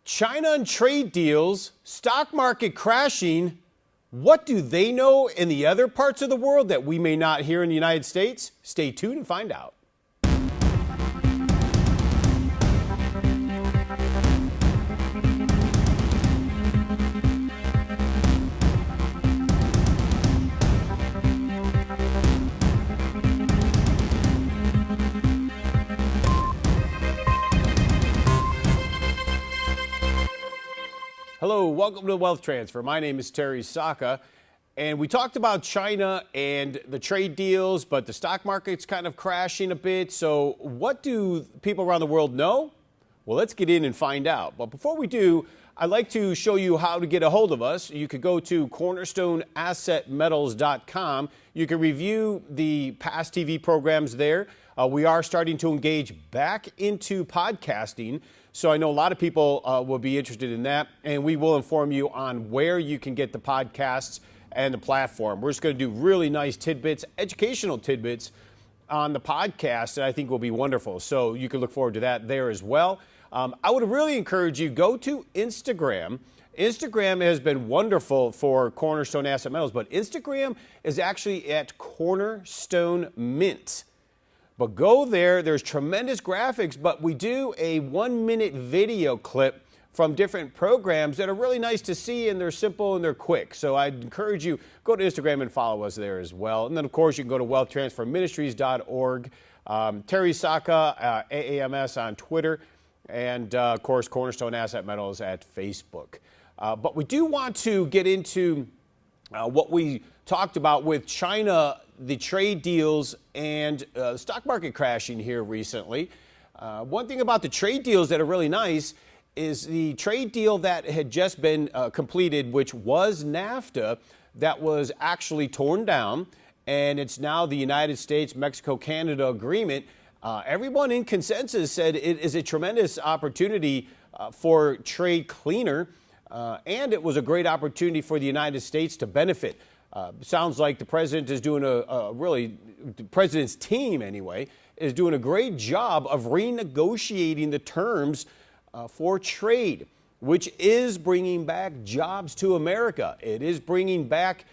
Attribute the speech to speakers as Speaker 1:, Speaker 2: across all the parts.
Speaker 1: China and trade deals, stock market crashing. What do they know in the other parts of the world that we may not hear in the United States? Stay tuned and find out. Hello, welcome to Wealth Transfer. My name is Terry Saka, and we talked about China and the trade deals, but the stock market's kind of crashing a bit. So what do people around the world know? Well, let's get in and find out. But before we do, I'd like to show you how to get a hold of us. You could go to cornerstoneassetmetals.com. You can review the past TV programs there. We are starting to engage back into podcasting. So I know a lot of people will be interested in that, and we will inform you on where you can get the podcasts and the platform. We're just going to do really nice tidbits, educational tidbits on the podcast that I think will be wonderful. So you can look forward to that there as well. I would really encourage you, go to Instagram. Instagram has been wonderful for Cornerstone Asset Metals, but Instagram is actually at Cornerstone Mint. But go there, there's tremendous graphics, but we do a 1-minute video clip from different programs that are really nice to see, and they're simple and they're quick. So I'd encourage you, go to Instagram and follow us there as well. And then, of course, you can go to wealthtransferministries.org, Terry Saka, AAMS on Twitter, and, of course, Cornerstone Asset Metals at Facebook. But we do want to get into what we talked about with China, the trade deals, and stock market crashing here recently. One thing about the trade deals that are really nice is the trade deal that had just been completed, which was NAFTA, that was actually torn down, and it's now the United States, Mexico, Canada agreement. Everyone in consensus said it is a tremendous opportunity for trade cleaner, and it was a great opportunity for the United States to benefit. Sounds like the president is doing the president's team anyway, is doing a great job of renegotiating the terms for trade, which is bringing back jobs to America. It is bringing back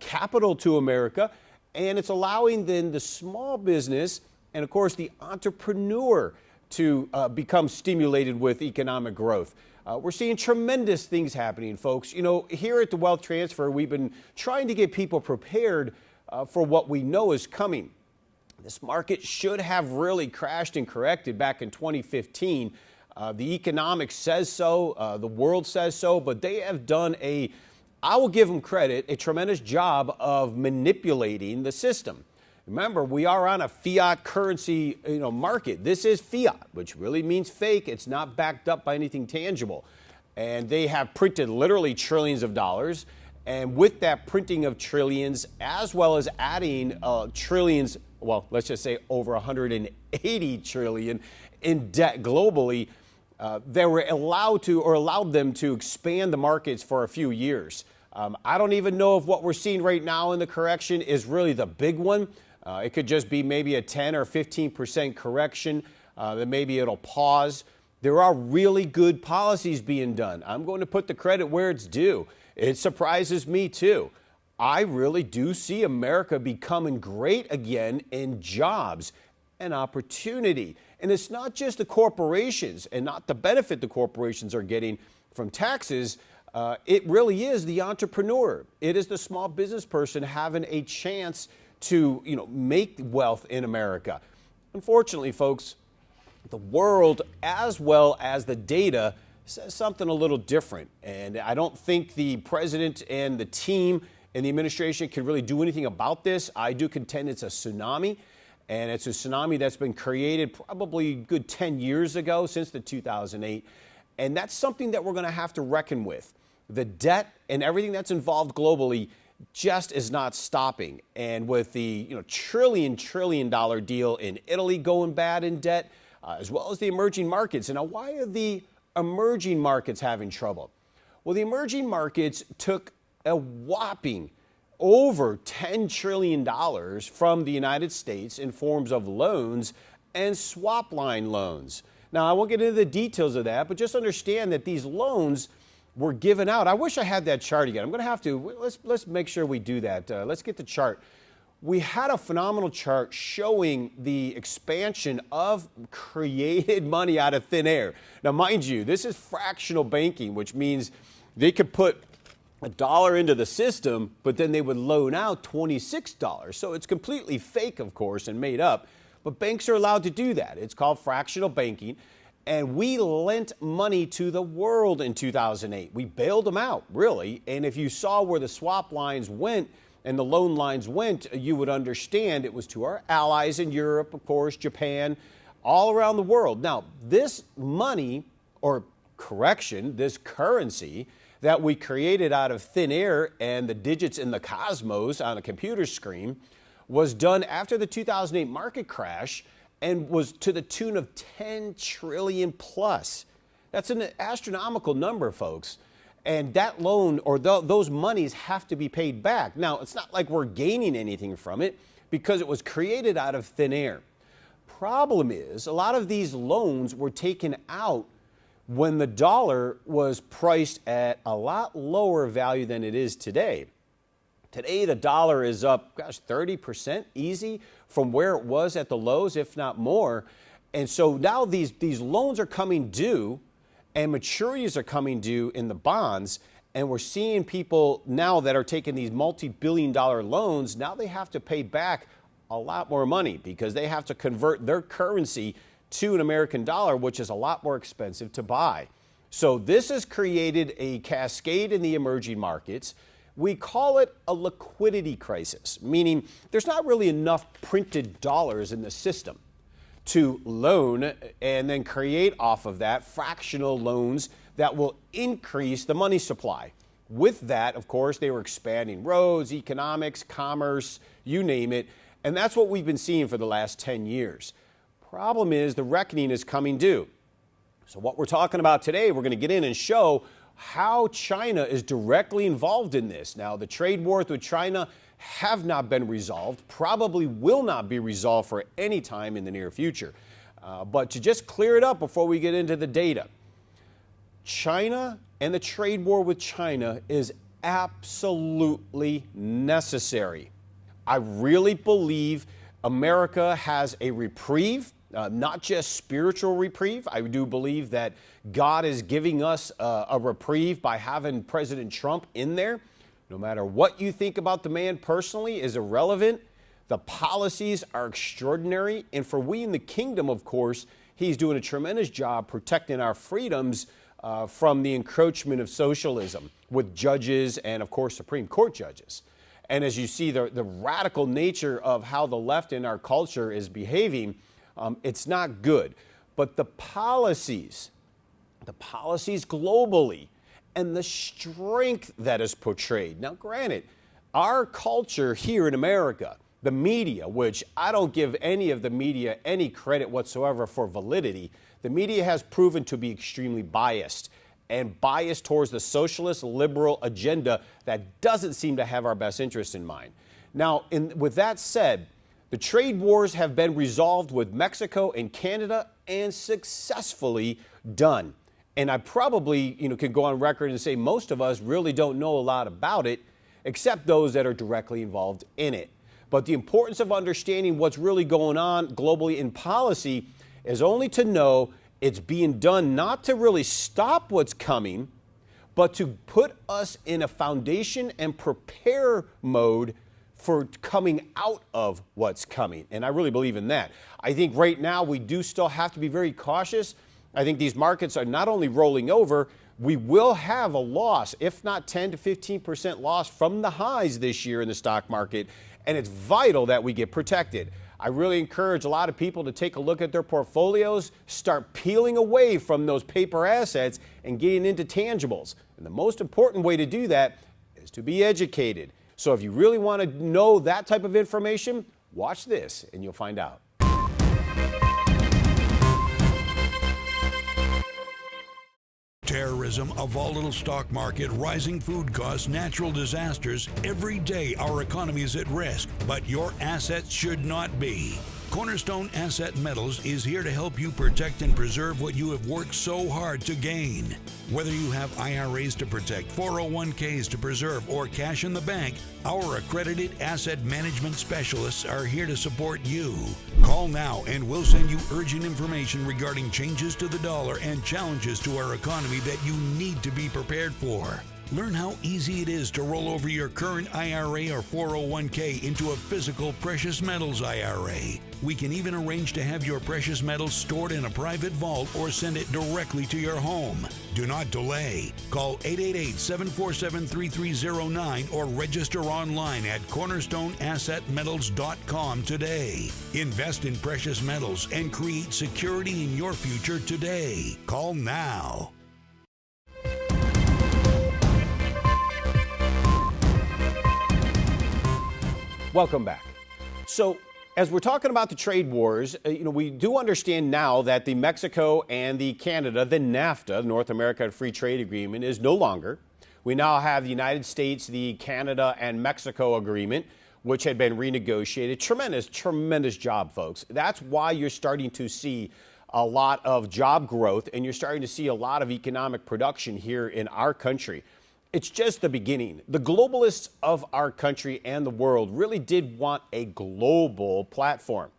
Speaker 1: capital to America, and it's allowing then the small business and, of course, the entrepreneur to become stimulated with economic growth. We're seeing tremendous things happening, folks. You know, here at the Wealth Transfer, we've been trying to get people prepared for what we know is coming. This market should have really crashed and corrected back in 2015. The economics says so, the world says so, but they have done I will give them credit, a tremendous job of manipulating the system. Remember, we are on a fiat currency, market. This is fiat, which really means fake. It's not backed up by anything tangible. And they have printed literally trillions of dollars. And with that printing of trillions, as well as adding trillions, well, let's just say over 180 trillion in debt globally, they were allowed them to expand the markets for a few years. I don't even know if what we're seeing right now in the correction is really the big one. It could just be maybe a 10 or 15% correction. Then maybe it'll pause. There are really good policies being done. I'm going to put the credit where it's due. It surprises me too. I really do see America becoming great again in jobs and opportunity. And it's not just the corporations and not the benefit the corporations are getting from taxes. It really is the entrepreneur. It is the small business person having a chance to make wealth in America. Unfortunately, folks, the world as well as the data says something a little different. And I don't think the president and the team and the administration can really do anything about this. I do contend it's a tsunami. And it's a tsunami that's been created probably a good 10 years ago, since the 2008. And that's something that we're going to have to reckon with. The debt and everything that's involved globally just is not stopping. And with the trillion dollar deal in Italy going bad in debt, as well as the emerging markets. And now, why are the emerging markets having trouble? Well, the emerging markets took a whopping over $10 trillion from the United States in forms of loans and swap line loans. Now, I won't get into the details of that, but just understand that these loans were given out. I wish I had that chart again. I'm going to have to, let's make sure we do that. Let's get the chart. We had a phenomenal chart showing the expansion of created money out of thin air. Now, mind you, this is fractional banking, which means they could put $1 into the system, but then they would loan out $26. So it's completely fake, of course, and made up. But banks are allowed to do that. It's called fractional banking. And we lent money to the world in 2008. We bailed them out, really. And if you saw where the swap lines went and the loan lines went, you would understand it was to our allies in Europe, of course, Japan, all around the world. Now, this money, or correction, this currency that we created out of thin air and the digits in the cosmos on a computer screen was done after the 2008 market crash and was to the tune of 10 trillion plus. That's an astronomical number, folks. And that loan or those monies have to be paid back. Now, it's not like we're gaining anything from it because it was created out of thin air. Problem is, a lot of these loans were taken out when the dollar was priced at a lot lower value than it is today. Today, the dollar is up, 30% easy from where it was at the lows, if not more. And so now these loans are coming due and maturities are coming due in the bonds. And we're seeing people now that are taking these multi-billion-dollar loans, now they have to pay back a lot more money because they have to convert their currency to an American dollar, which is a lot more expensive to buy. So this has created a cascade in the emerging markets. We call it a liquidity crisis, meaning there's not really enough printed dollars in the system to loan and then create off of that fractional loans that will increase the money supply. With that, of course, they were expanding roads, economics, commerce, you name it. And that's what we've been seeing for the last 10 years. Problem is the reckoning is coming due. So what we're talking about today, we're going to get in and show how China is directly involved in this. Now, the trade wars with China have not been resolved, probably will not be resolved for any time in the near future. But to just clear it up before we get into the data, China and the trade war with China is absolutely necessary. I really believe America has a reprieve, not just spiritual reprieve. I do believe that God is giving us a reprieve by having President Trump in there. No matter what you think about the man personally is irrelevant. The policies are extraordinary. And for we in the kingdom, of course, he's doing a tremendous job protecting our freedoms from the encroachment of socialism with judges and, of course, Supreme Court judges. And as you see, the radical nature of how the left in our culture is behaving, it's not good. But the policies globally, and the strength that is portrayed. Now, granted, our culture here in America, the media, which I don't give any of the media any credit whatsoever for validity, the media has proven to be extremely biased and biased towards the socialist liberal agenda that doesn't seem to have our best interest in mind. Now, with that said, the trade wars have been resolved with Mexico and Canada and successfully done. And I probably, could go on record and say most of us really don't know a lot about it, except those that are directly involved in it. But the importance of understanding what's really going on globally in policy is only to know it's being done not to really stop what's coming, but to put us in a foundation and prepare mode for coming out of what's coming. And I really believe in that. I think right now we do still have to be very cautious. I think these markets are not only rolling over, we will have a loss, if not 10 to 15% loss from the highs this year in the stock market, and it's vital that we get protected. I really encourage a lot of people to take a look at their portfolios, start peeling away from those paper assets and getting into tangibles. And the most important way to do that is to be educated. So if you really want to know that type of information, watch this and you'll find out.
Speaker 2: Terrorism, a volatile stock market, rising food costs, natural disasters. Every day our economy is at risk, but your assets should not be. Cornerstone Asset Metals is here to help you protect and preserve what you have worked so hard to gain. Whether you have IRAs to protect, 401ks to preserve, or cash in the bank, our accredited asset management specialists are here to support you. Call now and we'll send you urgent information regarding changes to the dollar and challenges to our economy that you need to be prepared for. Learn how easy it is to roll over your current IRA or 401k into a physical precious metals IRA. We can even arrange to have your precious metals stored in a private vault or send it directly to your home. Do not delay. Call 888-747-3309 or register online at cornerstoneassetmetals.com today. Invest in precious metals and create security in your future today. Call now.
Speaker 1: Welcome back. So, as we're talking about the trade wars, we do understand now that the Mexico and the Canada, the NAFTA, North America Free Trade Agreement, is no longer. We now have the United States, the Canada and Mexico Agreement, which had been renegotiated. Tremendous job, folks. That's why you're starting to see a lot of job growth and you're starting to see a lot of economic production here in our country. It's just the beginning. The globalists of our country and the world really did want a global platform.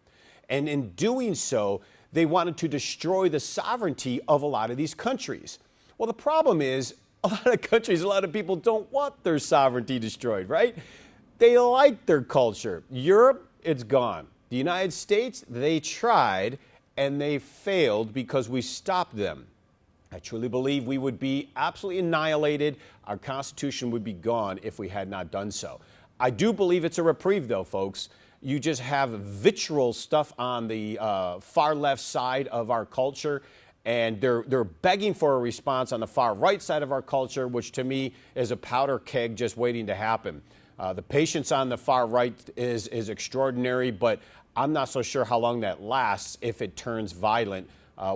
Speaker 1: And in doing so, they wanted to destroy the sovereignty of a lot of these countries. Well, the problem is a lot of countries, a lot of people don't want their sovereignty destroyed, right? They like their culture. Europe, it's gone. The United States, they tried and they failed because we stopped them. I truly believe we would be absolutely annihilated. Our Constitution would be gone if we had not done so. I do believe it's a reprieve, though, folks. You just have vitriol stuff on the far left side of our culture, and they're begging for a response on the far right side of our culture, which to me is a powder keg just waiting to happen. The patience on the far right is extraordinary, but I'm not so sure how long that lasts if it turns violent,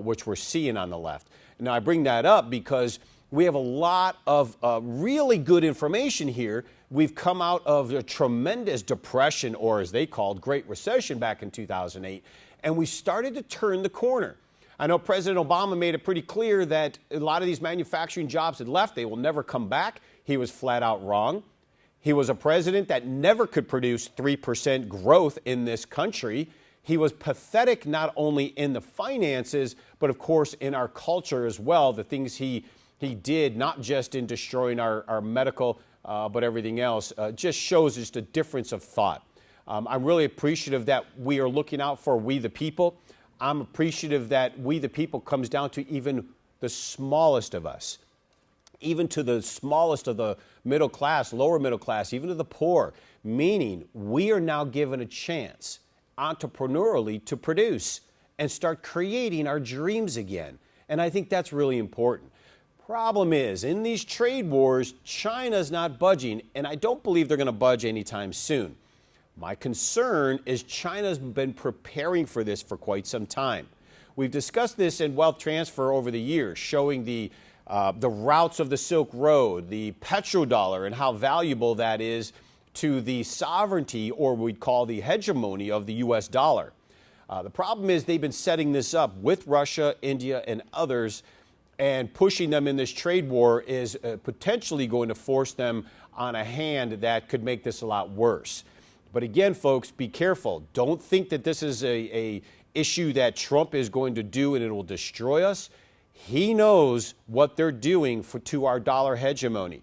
Speaker 1: which we're seeing on the left. Now, I bring that up because we have a lot of really good information here. We've come out of a tremendous depression, or as they called, Great Recession back in 2008, and we started to turn the corner. I know President Obama made it pretty clear that a lot of these manufacturing jobs had left. They will never come back. He was flat out wrong. He was a president that never could produce 3% growth in this country. He was pathetic not only in the finances, but of course in our culture as well. The things he did, not just in destroying our medical, but everything else, just shows just a difference of thought. I'm really appreciative that we are looking out for we the people. I'm appreciative that we the people comes down to even the smallest of us, even to the smallest of the middle class, lower middle class, even to the poor, meaning we are now given a chance entrepreneurially to produce and start creating our dreams again. And I think that's really important. Problem is, in these trade wars, China's not budging, and I don't believe they're going to budge anytime soon. My concern is China's been preparing for this for quite some time. We've discussed this in wealth transfer over the years, showing the routes of the Silk Road, the petrodollar, and how valuable that is to the sovereignty, or we'd call the hegemony of the U.S. dollar. The problem is they've been setting this up with Russia, India, and others, and pushing them in this trade war is potentially going to force them on a hand that could make this a lot worse. But again, folks, be careful. Don't think that this is a issue that Trump is going to do and it will destroy us. He knows what they're doing to our dollar hegemony.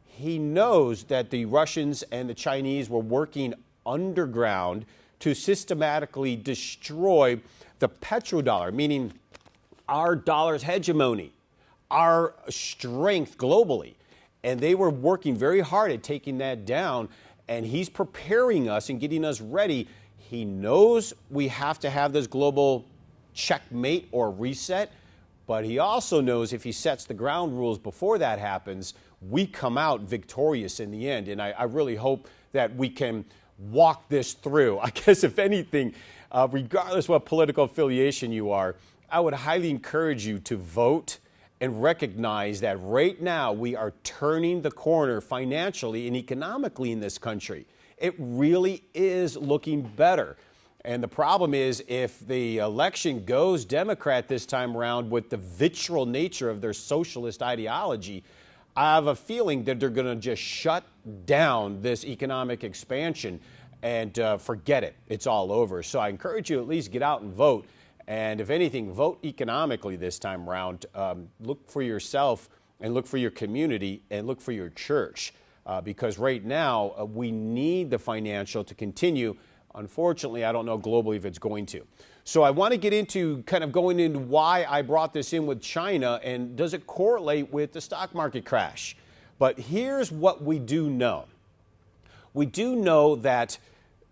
Speaker 1: He knows that the Russians and the Chinese were working underground to systematically destroy the petrodollar, meaning our dollar's hegemony, our strength globally. And they were working very hard at taking that down, and he's preparing us and getting us ready. He knows we have to have this global checkmate or reset, but he also knows if he sets the ground rules before that happens, we come out victorious in the end. And I really hope that we can walk this through. I guess if anything, regardless what political affiliation you are, I would highly encourage you to vote and recognize that right now we are turning the corner financially and economically in this country. It really is looking better. And the problem is, if the election goes Democrat this time around with the vitriol nature of their socialist ideology, I have a feeling that they're going to just shut down this economic expansion and forget it. It's all over. So I encourage you to at least get out and vote. And if anything, vote economically this time around. Look for yourself and look for your community and look for your church. Because right now, we need the financial to continue. Unfortunately, I don't know globally if it's going to. So I want to get into kind of going into why I brought this in with China and does it correlate with the stock market crash. But here's what we do know. We do know that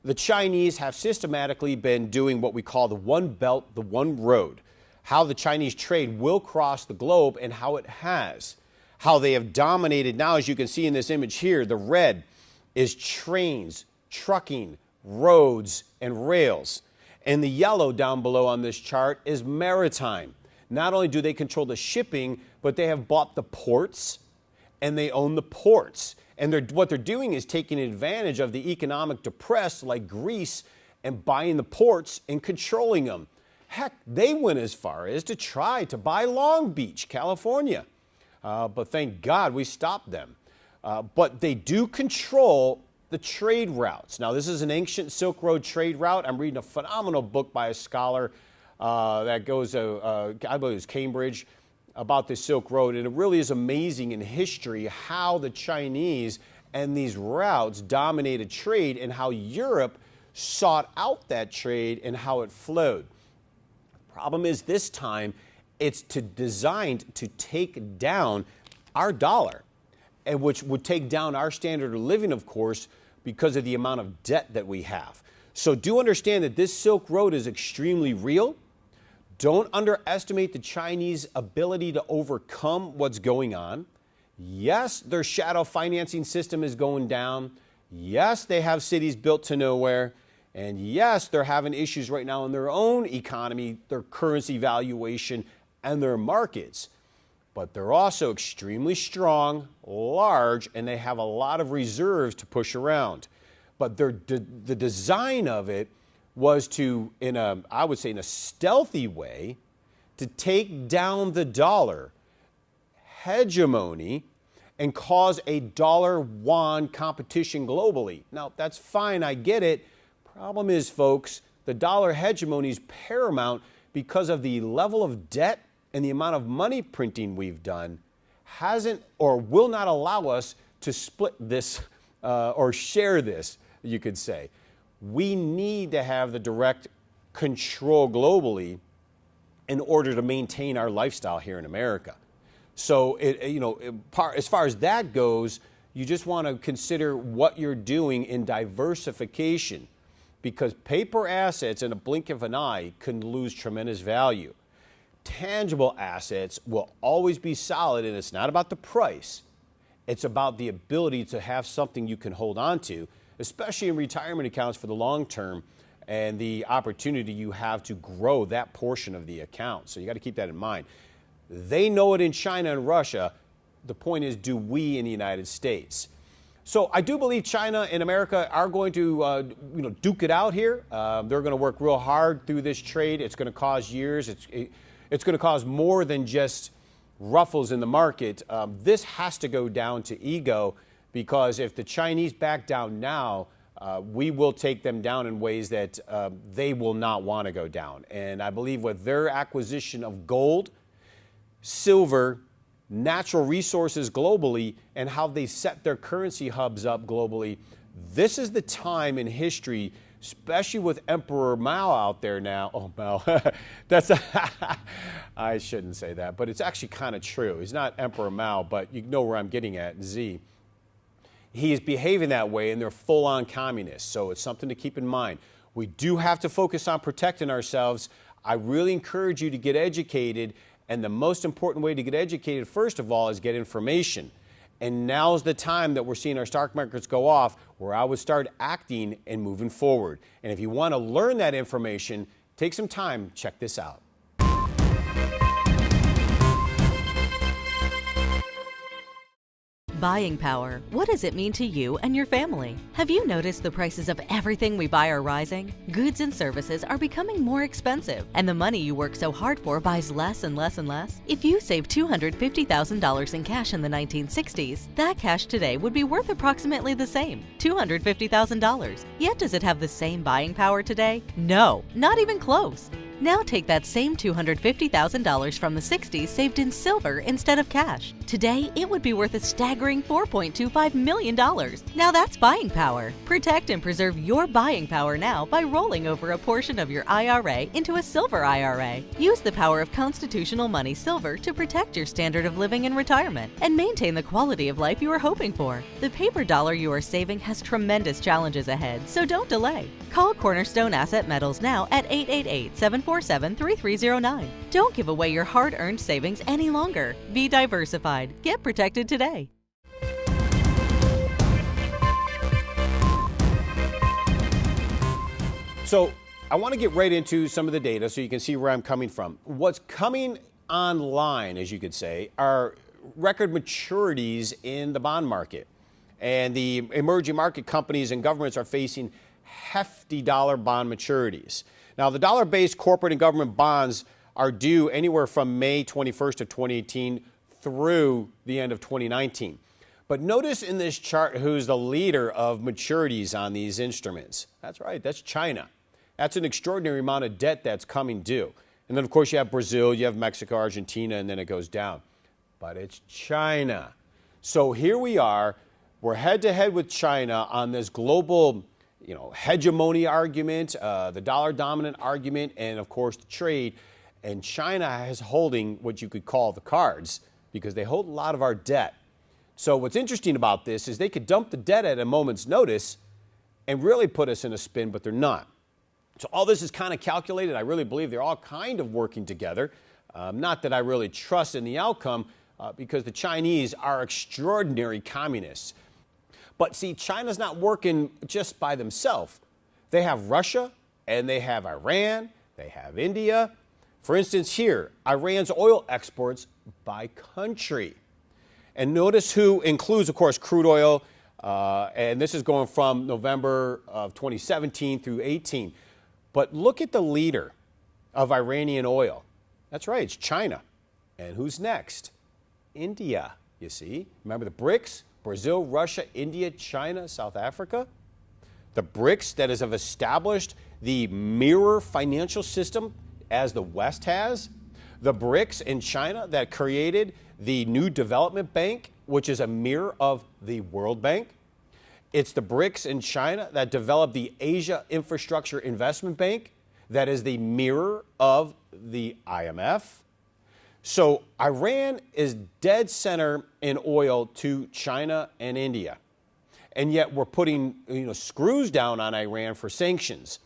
Speaker 1: the Chinese have systematically been doing what we call the one belt, the one road, how the Chinese trade will cross the globe and how it has, how they have dominated. Now, as you can see in this image here, the red is trains, trucking, roads, and rails. And the yellow down below on this chart is maritime. Not only do they control the shipping, but they have bought the ports and they own the ports. And what they're doing is taking advantage of the economic depressed like Greece and buying the ports and controlling them. Heck, they went as far as to try to buy Long Beach, California. But thank God we stopped them. But they do control the trade routes. Now, this is an ancient Silk Road trade route. I'm reading a phenomenal book by a scholar that goes, I believe it was Cambridge, about the Silk Road. And it really is amazing in history how the Chinese and these routes dominated trade and how Europe sought out that trade and how it flowed. The problem is this time it's designed to take down our dollar, and which would take down our standard of living, of course, because of the amount of debt that we have. So do understand that this Silk Road is extremely real. Don't underestimate the Chinese ability to overcome what's going on. Yes, their shadow financing system is going down. Yes, they have cities built to nowhere. And yes, they're having issues right now in their own economy, their currency valuation, and their markets. But they're also extremely strong, large, and they have a lot of reserves to push around. But the design of it was to, I would say in a stealthy way, to take down the dollar hegemony and cause a dollar-yuan competition globally. Now, that's fine, I get it. Problem is, folks, the dollar hegemony is paramount because of the level of debt and the amount of money printing we've done hasn't or will not allow us to split this or share this, you could say. We need to have the direct control globally in order to maintain our lifestyle here in America. So, as far as that goes, you just want to consider what you're doing in diversification, because paper assets in a blink of an eye can lose tremendous value. Tangible assets will always be solid, and it's not about the price. It's about the ability to have something you can hold on to, especially in retirement accounts for the long term, and the opportunity you have to grow that portion of the account. So you got to keep that in mind. They know it in China and Russia. The point is, do we in the United States? So I do believe China and America are going to duke it out here. They're going to work real hard through this trade. It's going to cause years. It's going to cause more than just ruffles in the market. This has to go down to ego, because if the Chinese back down now, we will take them down in ways that they will not want to go down. And I believe with their acquisition of gold, silver, natural resources globally, and how they set their currency hubs up globally, this is the time in history, especially with Emperor Mao out there now. Oh, Mao. I shouldn't say that, but it's actually kind of true. He's not Emperor Mao, but you know where I'm getting at, Z. He is behaving that way, and they're full-on communists, so it's something to keep in mind. We do have to focus on protecting ourselves. I really encourage you to get educated, and the most important way to get educated, first of all, is get information. And now's the time that we're seeing our stock markets go off, where I would start acting and moving forward. And if you want to learn that information, take some time, check this out.
Speaker 3: Buying power. What does it mean to you and your family? Have you noticed the prices of everything we buy are rising? Goods and services are becoming more expensive, and the money you work so hard for buys less and less and less. If you saved $250,000 in cash in the 1960s, that cash today would be worth approximately the same, $250,000. Yet does it have the same buying power today? No, not even close. Now take that same $250,000 from the 60s saved in silver instead of cash. Today, it would be worth a staggering $4.25 million. Now that's buying power. Protect and preserve your buying power now by rolling over a portion of your IRA into a silver IRA. Use the power of constitutional money silver to protect your standard of living in retirement and maintain the quality of life you are hoping for. The paper dollar you are saving has tremendous challenges ahead, so don't delay. Call Cornerstone Asset Metals now at 888-747-3309. Don't give away your hard-earned savings any longer. Be diversified. Get protected today.
Speaker 1: So I want to get right into some of the data so you can see where I'm coming from. What's coming online, as you could say, are record maturities in the bond market. And the emerging market companies and governments are facing hefty dollar bond maturities. Now, the dollar-based corporate and government bonds are due anywhere from May 21st of 2018 through the end of 2019. But notice in this chart who's the leader of maturities on these instruments. That's right, that's China. That's an extraordinary amount of debt that's coming due. And then, of course, you have Brazil, you have Mexico, Argentina, and then it goes down. But it's China. So here we are. We're head-to-head with China on this global hegemony argument, the dollar-dominant argument, and, of course, the trade. And China is holding what you could call the cards because they hold a lot of our debt. So what's interesting about this is they could dump the debt at a moment's notice and really put us in a spin, but they're not. So all this is kind of calculated. I really believe they're all kind of working together. Not that I really trust in the outcome because the Chinese are extraordinary communists. But see, China's not working just by themselves. They have Russia and they have Iran, they have India. For instance, here, Iran's oil exports by country. And notice who includes, of course, crude oil. And this is going from November of 2017 through 18. But look at the leader of Iranian oil. That's right, it's China. And who's next? India, you see. Remember the BRICS? Brazil, Russia, India, China, South Africa. The BRICS that have established the mirror financial system as the West has. The BRICS in China that created the New Development Bank, which is a mirror of the World Bank. It's the BRICS in China that developed the Asia Infrastructure Investment Bank, that is the mirror of the IMF. So Iran is dead center in oil to China and India. And yet we're putting screws down on Iran for sanctions.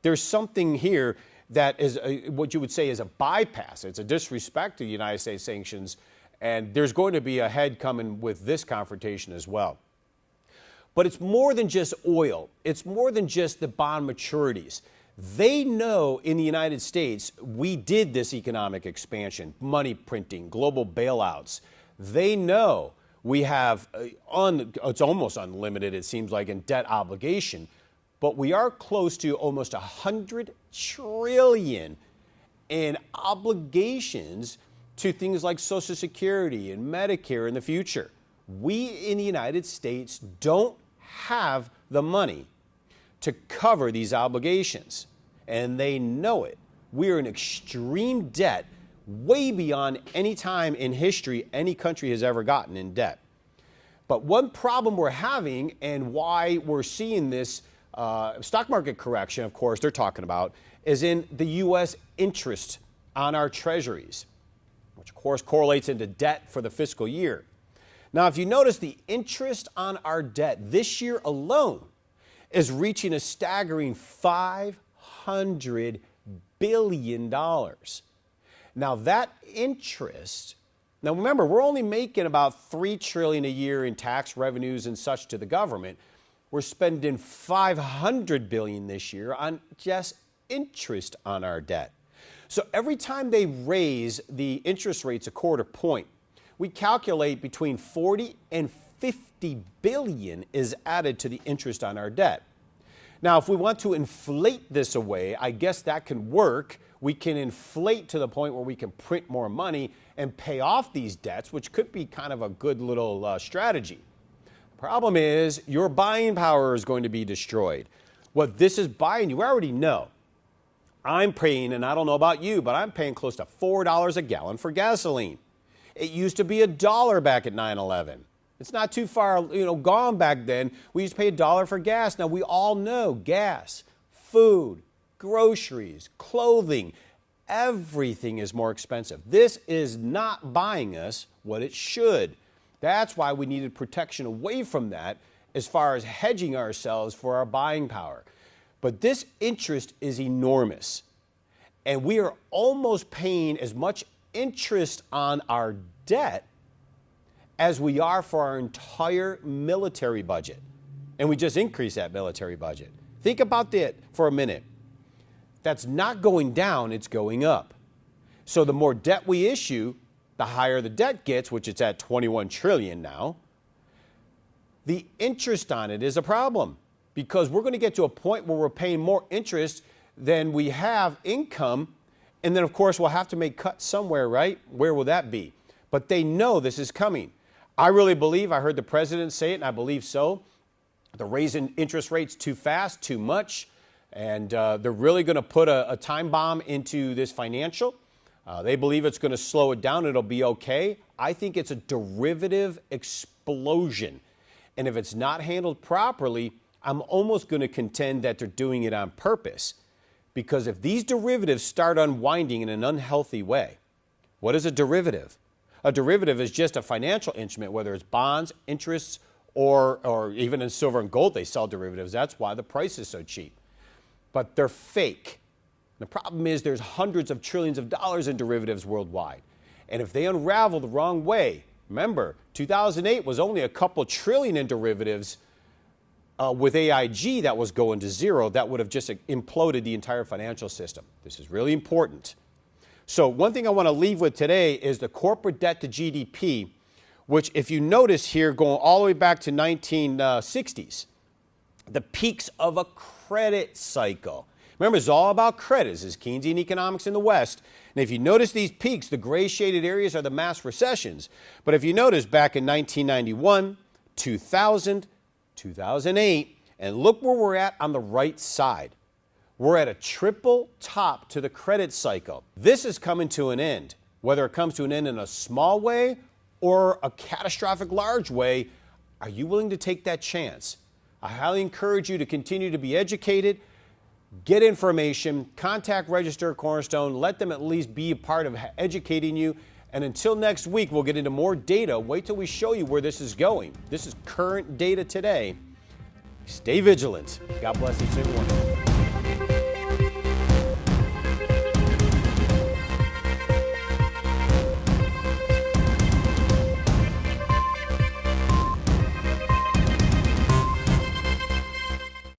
Speaker 1: There's something here that is what you would say is a bypass. It's a disrespect to the United States sanctions. And there's going to be a head coming with this confrontation as well. But it's more than just oil. It's more than just the bond maturities. They know in the United States we did this economic expansion, money printing, global bailouts. They know we have, it's almost unlimited, it seems like, in debt obligation, but we are close to almost $100 trillion in obligations to things like Social Security and Medicare in the future. We in the United States don't have the money to cover these obligations, and they know it. We are in extreme debt, way beyond any time in history any country has ever gotten in debt. But one problem we're having, and why we're seeing this stock market correction, of course, they're talking about, is in the U.S. interest on our treasuries, which of course correlates into debt for the fiscal year. Now, if you notice, the interest on our debt this year alone is reaching a staggering $500 billion. Now, that interest, now remember, we're only making about $3 trillion a year in tax revenues and such to the government. We're spending $500 billion this year on just interest on our debt. So every time they raise the interest rates a quarter point, we calculate between $40 and $50 billion is added to the interest on our debt. Now, if we want to inflate this away, I guess that can work. We can inflate to the point where we can print more money and pay off these debts, which could be kind of a good little strategy. The problem is your buying power is going to be destroyed. What this is buying you, I already know. I'm paying, and I don't know about you, but I'm paying close to $4 a gallon for gasoline. It used to be $1 back at 9/11. It's not too far, gone back then. We used to pay $1 for gas. Now we all know gas, food, groceries, clothing, everything is more expensive. This is not buying us what it should. That's why we needed protection away from that as far as hedging ourselves for our buying power. But this interest is enormous. And we are almost paying as much interest on our debt as we are for our entire military budget. And we just increased that military budget. Think about that for a minute. That's not going down, it's going up. So the more debt we issue, the higher the debt gets, which it's at 21 trillion now. The interest on it is a problem because we're going to get to a point where we're paying more interest than we have income. And then, of course, we'll have to make cuts somewhere, right? Where will that be? But they know this is coming. I really believe, I heard the president say it, and I believe so. They're raising interest rates too fast, too much, and they're really going to put a time bomb into this financial. They believe it's going to slow it down. It'll be okay. I think it's a derivative explosion. And if it's not handled properly, I'm almost going to contend that they're doing it on purpose. Because if these derivatives start unwinding in an unhealthy way, what is a derivative? A derivative is just a financial instrument, whether it's bonds, interests, or even in silver and gold, they sell derivatives. That's why the price is so cheap. But they're fake. The problem is there's hundreds of trillions of dollars in derivatives worldwide. And if they unravel the wrong way, remember, 2008 was only a couple trillion in derivatives with AIG that was going to zero. That would have just imploded the entire financial system. This is really important. So one thing I want to leave with today is the corporate debt to GDP, which if you notice here, going all the way back to 1960s, the peaks of a credit cycle. Remember, it's all about credit. This is Keynesian economics in the West. And if you notice these peaks, the gray shaded areas are the mass recessions. But if you notice back in 1991, 2000, 2008, and look where we're at on the right side. We're at a triple top to the credit cycle. This is coming to an end. Whether it comes to an end in a small way or a catastrophic large way, are you willing to take that chance? I highly encourage you to continue to be educated, get information, contact Register Cornerstone, let them at least be a part of educating you. And until next week, we'll get into more data. Wait till we show you where this is going. This is current data today. Stay vigilant. God bless each and every one.